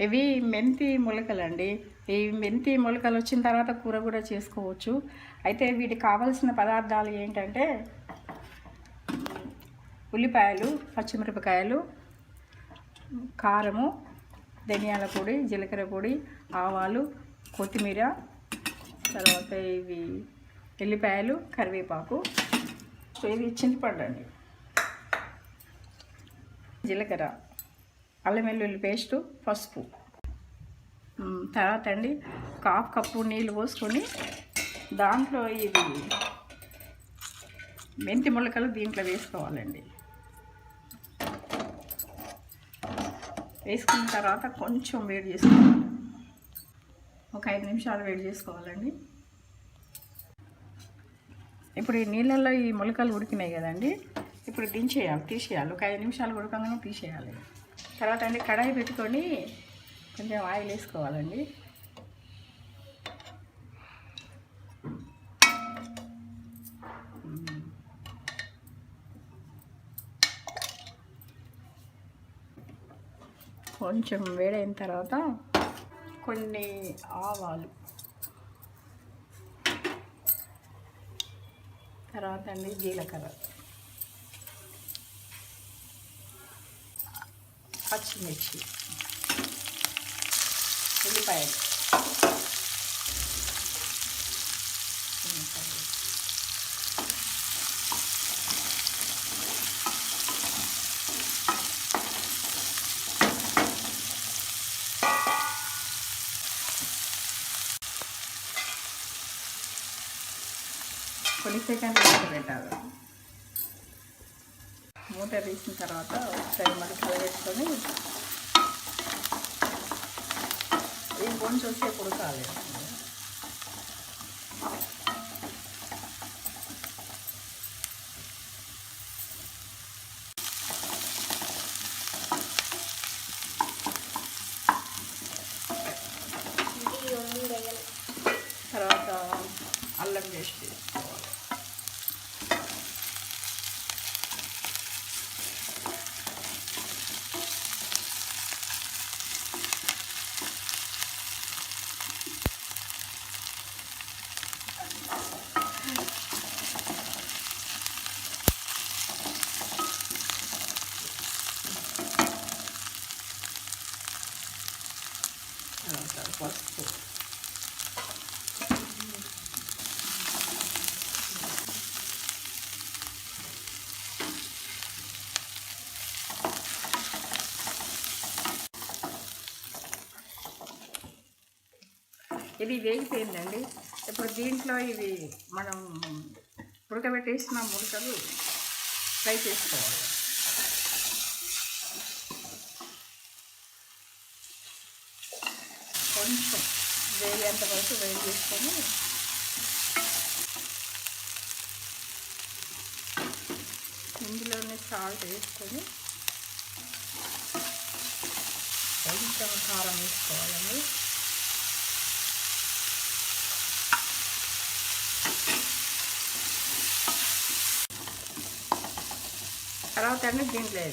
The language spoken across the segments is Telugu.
ఇవి మెంతి మొలకలండి. ఈ మెంతి మొలకలు వచ్చిన తర్వాత కూర కూడా చేసుకోవచ్చు. అయితే వీటికి కావాల్సిన పదార్థాలు ఏంటంటే ఉల్లిపాయలు, పచ్చిమిరపకాయలు, కారము, ధనియాల పొడి, జీలకర్ర పొడి, ఆవాలు, కొత్తిమీర, తర్వాత ఇవి ఎల్లిపాయలు, కరివేపాకు, ఇది చింతపండు అండి, జీలకర్ర, అల్లం వెల్లుల్లి పేస్టు, పసుపు. తర్వాత అండి ఒక 1/2 కప్పు నీళ్ళు పోసుకొని దాంట్లో ఇది మెంతి మొలకలు దీంట్లో వేసుకోవాలండి. వేసుకున్న తర్వాత కొంచెం వేడి చేసుకోవాలి. ఒక 5 నిమిషాలు వేడి చేసుకోవాలండి. ఇప్పుడు ఈ నీళ్ళల్లో ఈ మొలకలు ఉడికినాయి కదండి, ఇప్పుడు తీసేయాలి. ఒక 5 నిమిషాలు ఉడకగానే తీసేయాలి. తర్వాత అండి కడాయి పెట్టుకొని కొంచెం ఆయిల్ వేసుకోవాలండి. కొంచెం వేడైన తర్వాత కొన్ని ఆవాలు, తర్వాత అండి జీలకర్ర, పచ్చిమిర్చి, ఉల్లిపాయలు, కొన్ని సెకండ్లు మూత పెట్టాలి. మూత తీసిన తర్వాత ఒకసారి మళ్ళీ కలబెట్టుకొని ఈ కొంచెం సేపు ఉడకాలి. తర్వాత అల్లం పేస్ట్ వేసుకోవాలి. పసుపు, ఇది వేగిపోయిందండి. ఇప్పుడు దీంట్లో ఇవి మనం ఉడకబెట్టేసిన ముడకలు ఫ్రై చేసుకోవాలి. కొంచెం వేగేంత వరకు వేడి చేసుకొని ఇందులోనే సాల్ట్ వేసుకొని కొంచెం కారం వేసుకోవాలండి. తర్వాత అన్నీ దీంట్లో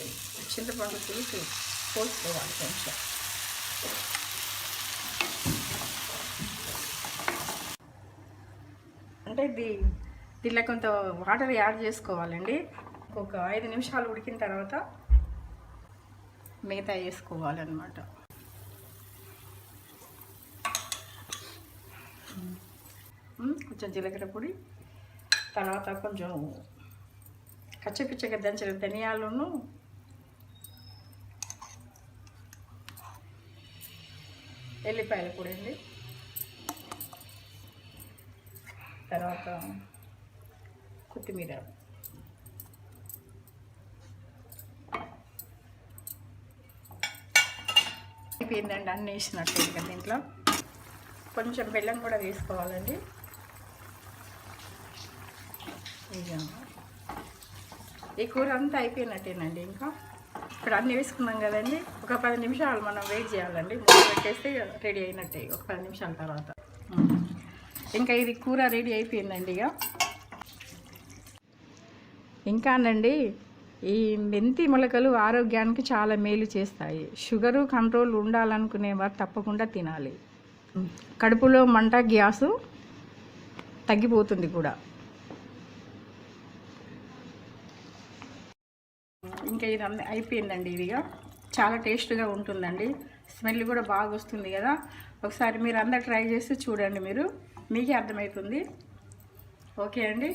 చింతపండు పులుసు పోసుకోవాలి కొంచెం. అంటే దీంట్లో కొంత వాటర్ యాడ్ చేసుకోవాలండి. ఒక 5 నిమిషాలు ఉడికిన తర్వాత మిగతా వేసుకోవాలన్నమాట. కొంచెం జీలకర్ర పొడి, తర్వాత కొంచెం కచ్చపిచ్చగా దంచిన ధనియాలను, ఎల్లిపాయల పొడి అండి, తర్వాత కొత్తిమీర, అయిపోయిందండి. అన్నీ వేసినట్టు ఇక దీంట్లో కొంచెం బెల్లం కూడా వేసుకోవాలండి. ఇక ఈ కూర అంతా అయిపోయినట్టేనండి. ఇంకా ఇప్పుడు అన్నీ వేసుకున్నాం కదండి, ఒక 10 నిమిషాలు మనం వెయిట్ చేయాలండి. మూత పెట్టేస్తే రెడీ అయినట్టే. ఒక 10 నిమిషాల తర్వాత ఇంకా ఇది కూర రెడీ అయిపోయిందండి. ఇంకా అండి ఈ మెంతి మొలకలు ఆరోగ్యానికి చాలా మేలు చేస్తాయి. షుగరు కంట్రోల్ ఉండాలనుకునేవారు తప్పకుండా తినాలి. కడుపులో మంట, గ్యాసు తగ్గిపోతుంది కూడా. ఇంకా ఇది అయిపోయిందండి. ఇదిగా చాలా టేస్ట్గా ఉంటుందండి. స్మెల్ కూడా బాగా వస్తుంది కదా. ఒకసారి మీరు అందరు ట్రై చేసి చూడండి, మీకే అర్థమవుతుంది. ఓకే అండి.